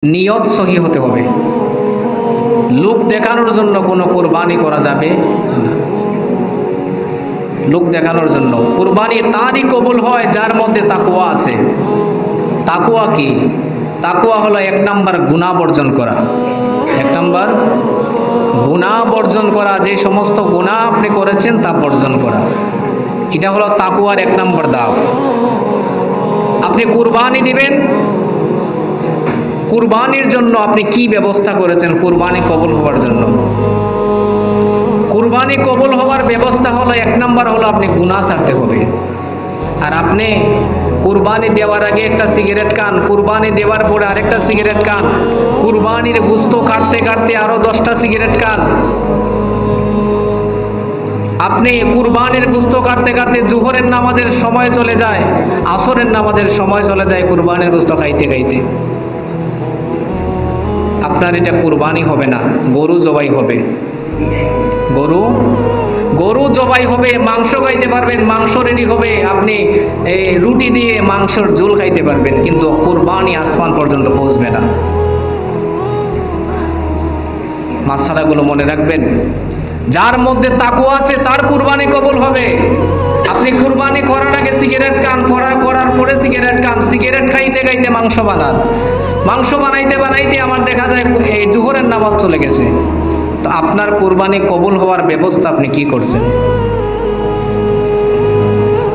নিয়ত সহি হতে হবে। লোক দেখানোর জন্য কোনো কুরবানি করা যাবে না। লোক দেখানোর জন্য কুরবানি তারই কবুল হয় যার মধ্যে তাকওয়া আছে। তাকওয়া কি? তাকওয়া হলো 1 নাম্বার গুনাহ বর্জন করা। 1 নাম্বার গুনাহ বর্জন করা, যে সমস্ত গুনাহ আপনি করেছেন তা বর্জন করা, এটা হলো তাকওয়ার 1 নাম্বার ধাপ। আপনি কুরবানি দিবেন, কুরবানির জন্য আপনি কি ব্যবস্থা করেছেন কুরবানি কবুল হওয়ার জন্য? কুরবানি কবুল হওয়ার ব্যবস্থা হলো 1 নাম্বার হলো আপনি গুনাহ ছাড়তে হবে। আর আপনি কুরবানি দেওয়ার আগে একটা সিগারেট খান, কুরবানি দেওয়ার পরে আরেকটা সিগারেট খান, কুরবানির গোশত কাটতে কাটতে আরো 10টা সিগারেট খান। আপনি কুরবানির গোশত কাটতে কাটতে জোহরের নামাজের সময় চলে যায়, আসরের নামাজের সময় চলে যায় কুরবানির গোশত খাইতে খাইতে। আপনার এটা কুরবানি হবে না, গরু জবাই হবে। গরু জবাই হবে, মাংস খাইতে পারবেন, মাংস রেডি হবে, আপনি রুটি দিয়ে মাংসের ঝোল খাইতে পারবেন, কিন্তু কুরবানি আসমান পর্যন্ত পৌঁছবে না। মাসালাগুলো মনে রাখবেন। যার মধ্যে তাকওয়া আছে তার কুরবানি কবুল হবে। আপনি কুরবানি করার আগে সিগারেট খান, করার পরে সিগারেট খান, সিগারেট খাইতে খাইতে মাংস বানান, মাংস বানাইতে বানাইতে আমার দেখা যায় এই জোহরের নামাজ চলে গেছে। তো আপনার কুরবানি কবুল হওয়ার ব্যবস্থা আপনি কি করছেন?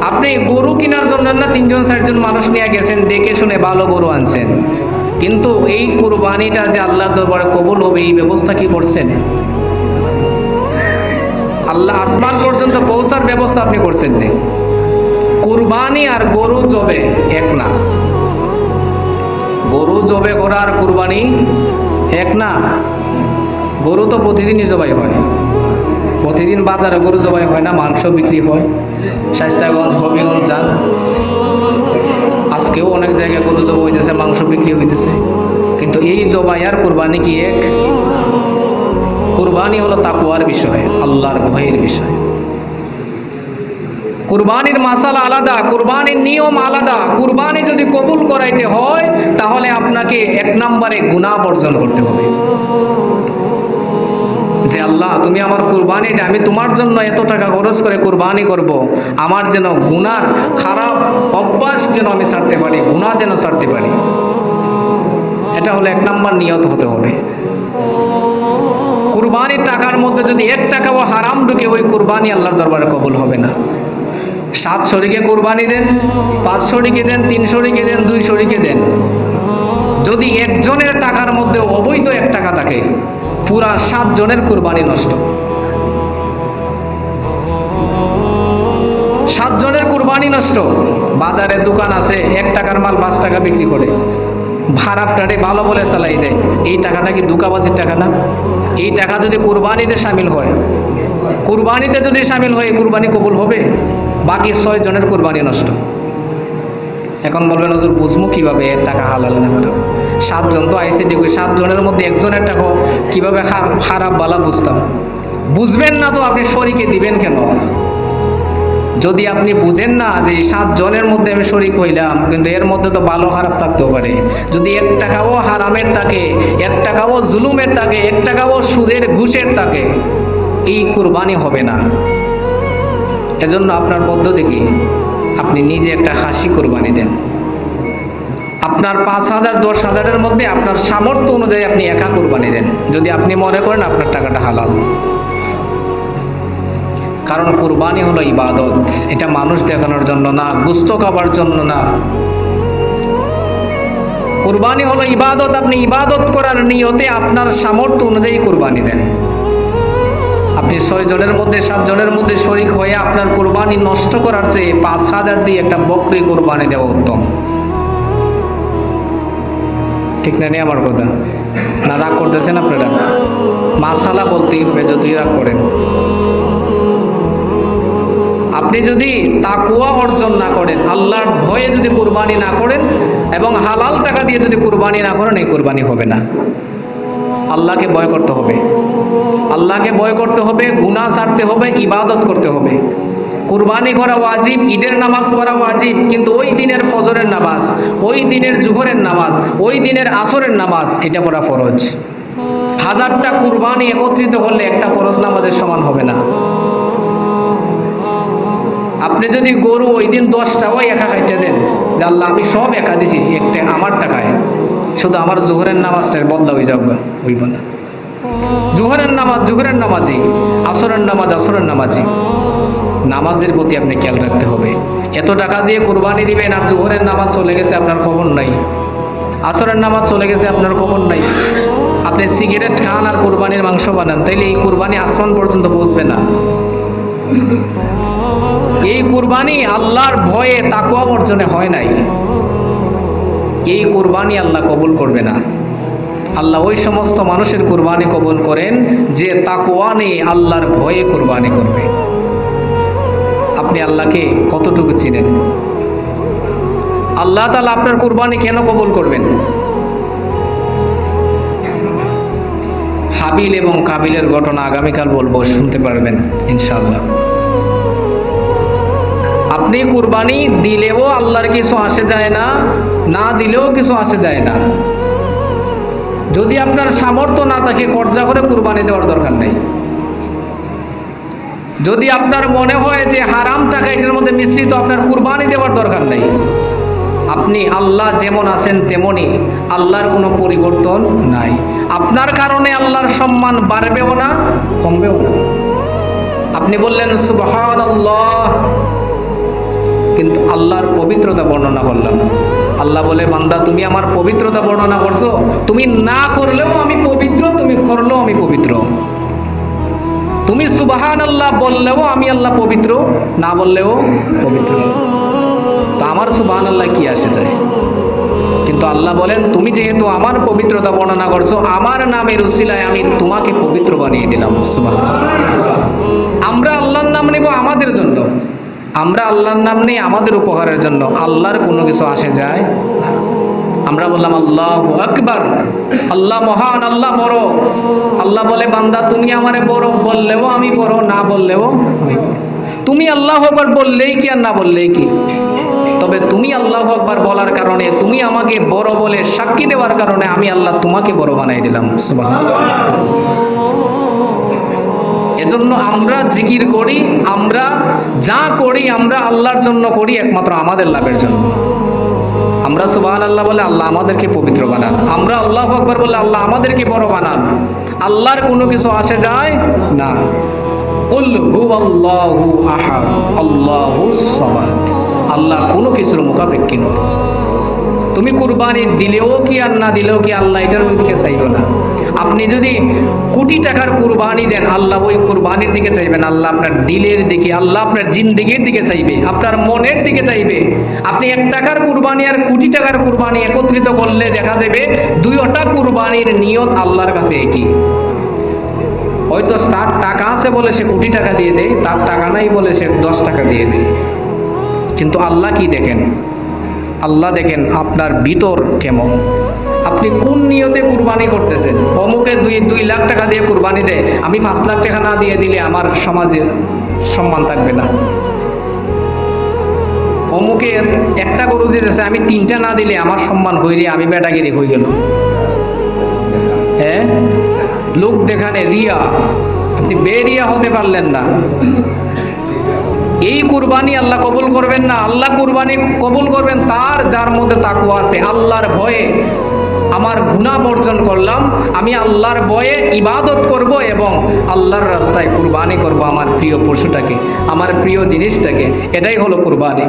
আপনি গরু কেনার জন্য না 3জন 4জন মানুষ নিয়ে গেছেন, দেখে শুনে ভালো গরু আনছেন, কিন্তু এই কুরবানিটা যে আল্লাহর দরবারে কবুল হবে এই ব্যবস্থা কি করছেন? আল্লাহ আসমান পর্যন্ত পৌঁছার ব্যবস্থা আপনি করছেন না। কুরবানি আর গরু জবে এক না। গরু জবে করা আর কুরবানি এক না। গরু তো প্রতিদিনই জবাই হয়, প্রতিদিন বাজারে গরু জবাই হয় না, মাংস বিক্রি হয়, শায়েস্তাগঞ্জ হবিগঞ্জ যান, আজকেও অনেক জায়গায় গরু জবাই হইতেছে, মাংস বিক্রি হইতেছে, কিন্তু এই জবাই আর কুরবানি কি এক? কুরবানি হলো তাকওয়ার বিষয়, আল্লাহর ভয়ের বিষয়। কুরবানির মাসালা আলাদা, কুরবানির নিয়ম আলাদা। কুরবানি যদি কবুল করাইতে হয় তাহলে আপনাকে 1 নম্বরে গুনাহ বর্জন করতে হবে। যে আল্লাহ তুমি আমার কুরবানিটা, আমি তোমার জন্য এত টাকা খরচ করে কুরবানি করব, আমার যেন গুনার খারাপ অভ্যাস যেন আমি ছাড়তে পারি, গুনাহ যেন ছাড়তে পারি, এটা হলো 1 নম্বর নিয়ত হতে হবে। কুরবানির টাকার মধ্যে যদি 1 টাকাও হারাম ঢুকে, ওই কুরবানি আল্লাহর দরবারে কবুল হবে না। 7 শরীকে কুরবানি দেন, 5 শরীকে দেন, 3 শরীকে দেন, 2 শরীকে দেন, যদি একজনের টাকার মধ্যে অবৈধ 1 টাকা থাকে, পুরা 7 জনের কুরবানি নষ্ট। 7 জনের কুরবানি নষ্ট। বাজারে দোকান আছে 1 টাকার মাল 5 টাকা বিক্রি করে, ভাড়াটারে ভালো বলে চালাই দেয়, এই টাকাটা কি দুকাবাজির টাকা না? এই টাকা যদি কুরবানিতে শামিল হয়, কুরবানিতে যদি শামিল হয় কুরবানি কবুল হবে? বাকি 6 জনের কুরবানি নষ্ট। এখন বলবেন হুজুর বুঝবো কিভাবে এর টাকা হালাল না হারাম? 7 জন তো আইসি ডিগ্রি, 7 জনের মধ্যে একজনের টাকা কিভাবে খারাপ বালা বুঝতাম? বুঝবেন না তো আপনি শরীকে দিবেন কেন? যদি আপনি বুঝেন না যে 7 জনের মধ্যে আমি শরীক হইলাম, কিন্তু এর মধ্যে তো ভালো খারাপ থাকতেও পারে, যদি 1 টাকাও হারামের থাকে, 1 টাকাও জুলুমের থাকে, 1 টাকাও সুদের ঘুষের থাকে, এই কুরবানি হবে না। এজন্য আপনার পদ্ধতি কি? আপনি নিজে একটা খাসি কুরবানি দেন। আপনার 5,000 10,000-এর মধ্যে আপনার সামর্থ্য অনুযায়ী আপনি একা কুরবানি দেন, যদি আপনি মনে করেন আপনার টাকাটা হালাল। কারণ কুরবানি হলো ইবাদত, এটা মানুষ দেখানোর জন্য না, গোশত খাবার জন্য না। কুরবানি হলো ইবাদত, আপনি ইবাদত করার নিয়তে আপনার সামর্থ্য অনুযায়ী কুরবানি দেন। আপনি 6 জনের মধ্যে 7 জনের মধ্যে শরীক হয়ে আপনার কুরবানি নষ্ট করার চেয়ে 5,000 দিয়ে একটা বকরি কুরবানি দেওয়া উত্তম। ঠিক না? আমার কথা না রাগ করতেছেন আপনারা? মাসালা বলতেই হবে যদি রাগ করেন। আপনি যদি তাকওয়া অর্জন না করেন, আল্লাহর ভয়ে যদি কুরবানি না করেন এবং হালাল টাকা দিয়ে যদি কুরবানি না করেন, এই কুরবানি হবে না। আল্লাহকে ভয় করতে হবে, আল্লাহকে ভয় করতে হবে, গুনাহ ছাড়তে হবে, ইবাদত করতে হবে। কুরবানি করা ওয়াজিব, ঈদের নামাজ পড়া ওয়াজিব, কিন্তু ওই দিনের ফজরের নামাজ, ওই দিনের জোহরের নামাজ, ওই দিনের আসরের নামাজ এটা পড়া ফরজ। হাজারটা কুরবানি একত্রিত করলে একটা ফরজ নামাজের সমান হবে না। আপনি যদি গরু ওই দিন 10টা ওই একা কাটতে দেন যে আল্লাহ আমি সব একা দিছি একটা আমার টাকায়, শুধু আমার জোহরের নামাজটার বদলা হয়ে যাবে, হইব না। জোহরের নামাজ জোহরের নামাজি, আসরের নামাজ আসরের নামাজি। নামাজের প্রতি আপনি খেয়াল রাখতে হবে। এত টাকা দিয়ে কুরবানি দিবেন আর জোহরের নামাজ চলে গেছে আপনার খবর নাই, আসরের নামাজ চলে গেছে আপনার খবর নাই। আপনি সিগারেট খান আর কুরবানির মাংস বানান, তাইলে এই কুরবানি আসমান পর্যন্ত পৌঁছবে না। এই কুরবানি আল্লাহর ভয়ে তাকওয়া অর্জনে হয় নাই। এই কুরবানি আল্লাহ কবুল করবে না। আল্লাহ ওই সমস্ত মানুষের কুরবানি কবুল করেন যে তাকওয়া নিয়ে আল্লাহর ভয়ে কুরবানি করবে। আপনি আল্লাহকে কতটুকু চিনেন? আল্লাহ তাআলা আপনার কুরবানি কেন কবুল করবেন? হাবিল এবং কাবিলের ঘটনা আগামীকাল বলবো, শুনতে পারবেন ইনশাআল্লাহ। আপনি কুরবানি দিলেও আল্লাহর কিছু আসে যায় না, না দিলেও কিছু আসে যায় না। যদি আপনার সামর্থ্য না থাকে কর্জা করে কুরবানি দেওয়ার দরকার নেই। যদি আপনার মনে হয় যে হারাম টাকা এটার মধ্যে মিশ্রিত, আপনার কুরবানি দেওয়ার দরকার নেই। আপনি আল্লাহ যেমন আছেন তেমনই, আল্লাহর কোনো পরিবর্তন নাই। আপনার কারণে আল্লাহর সম্মান বাড়বেও না কমবেও না। আপনি বললেন সুবহানাল্লাহ, কিন্তু আল্লাহর পবিত্রতা বর্ণনা করলাম। আল্লাহ বলে বান্দা তুমি আমার পবিত্রতা বর্ণনা করছো, তুমি না করলেও আমি পবিত্র, তুমি করলেও আমি পবিত্র। তুমি সুবহানাল্লাহ বললেও আমি আল্লাহ পবিত্র, না বললেও পবিত্র। তো আমার সুবহানাল্লাহ কি আসে যায়? কিন্তু আল্লাহ বলেন তুমি যেহেতু আমার পবিত্রতা বর্ণনা করছো, আমার নামের উসিলায় আমি তোমাকে পবিত্র বানিয়ে দিলাম। সুবহানাল্লাহ। আমরা আল্লাহর নাম নেব আমাদের জন্য, আমরা আল্লাহর নাম নেই আমাদের উপকারের জন্য, আল্লাহর কোনো কিছু আসে যায় না। আমরা বললাম আল্লাহু আকবার, আল্লাহ মহান, আল্লাহ বড়। আল্লাহ বলে বান্দা তুমি আমারে বড় বললেও আমি বড়, না বললেও আমি বড়। তুমি আল্লাহু আকবার বললেই কি আর না বললেই কি, তবে তুমি আল্লাহু আকবার বলার কারণে, তুমি আমাকে বড় বলে সাক্ষী দেওয়ার কারণে আমি আল্লাহ তোমাকে বড় বানাই দিলাম। সুবহানাল্লাহ। এজন্য আমরা জিকির করি, আমরা যা করি আমরা আল্লাহর জন্য করি, একমাত্র আমাদের লাভের জন্য। আমরা সুবহানাল্লাহ বলে আল্লাহ আমাদেরকে পবিত্র বানান, আমরা আল্লাহু আকবার বলে আল্লাহ আমাদেরকে বড় বানান। আল্লাহর কোনো কিছু আসে যায় না। কুল হুয়াল্লাহু আহাদ আল্লাহুস সামাদ। আল্লাহ কোনো কিছুর মুখাপেক্ষী নয়। তুমি কুরবানি দিলেও কি আর না দিলেও কি, আল্লাহ এটার দিকে চাইবে না। আপনি যদি কোটি টাকার কুরবানি দেন, আল্লাহ ওই কুরবানির দিকে চাইবেন। আল্লাহ আপনার দিলের দিকে, আল্লাহ আপনার জিন্দেগির দিকে চাইবে, আপনার মনের দিকে চাইবে। আপনি 1 টাকার কুরবানি আর কোটি টাকার কুরবানি একত্রিত করলে দেখা যাবে দুইটা কুরবানির নিয়ত আল্লাহর কাছে একই। হয়তো তার টাকা আছে বলে সে কোটি টাকা দিয়ে দেয়, তার টাকা নাই বলে সে 10 টাকা দিয়ে দেয়। কিন্তু আল্লাহ কি দেখেন? আল্লাহ দেখেন আপনার ভিতর কেমন, আপনি কোন নিয়তে কুরবানি করতেছেন। অমুকে 2 লাখ টাকা দিয়ে কুরবানি দেয়, আমি 5 লাখ টাকা না দিয়ে দিলে আমার সমাজে সম্মান থাকবে না। অমুকে একটা গরু দিতেছে, আমি 3টা না দিলে আমার সম্মান হইলে আমি বেটাগিরি হয়ে গেল। হ্যাঁ, লোক দেখানে রিয়া, আপনি বেরিয়া হতে পারলেন না। এই কুরবানি আল্লাহ কবুল করবেন না। আল্লাহ কুরবানি কবুল করবেন তার যার মধ্যে তাকওয়া আছে, আল্লাহর ভয়ে আমার গুনাহ বর্জন করলাম, আমি আল্লাহর ভয়ে ইবাদত করব এবং আল্লাহর রাস্তায় কুরবানি করব আমার প্রিয় পশুটাকে, আমার প্রিয় জিনিসটাকে। এটাই হলো কুরবানি।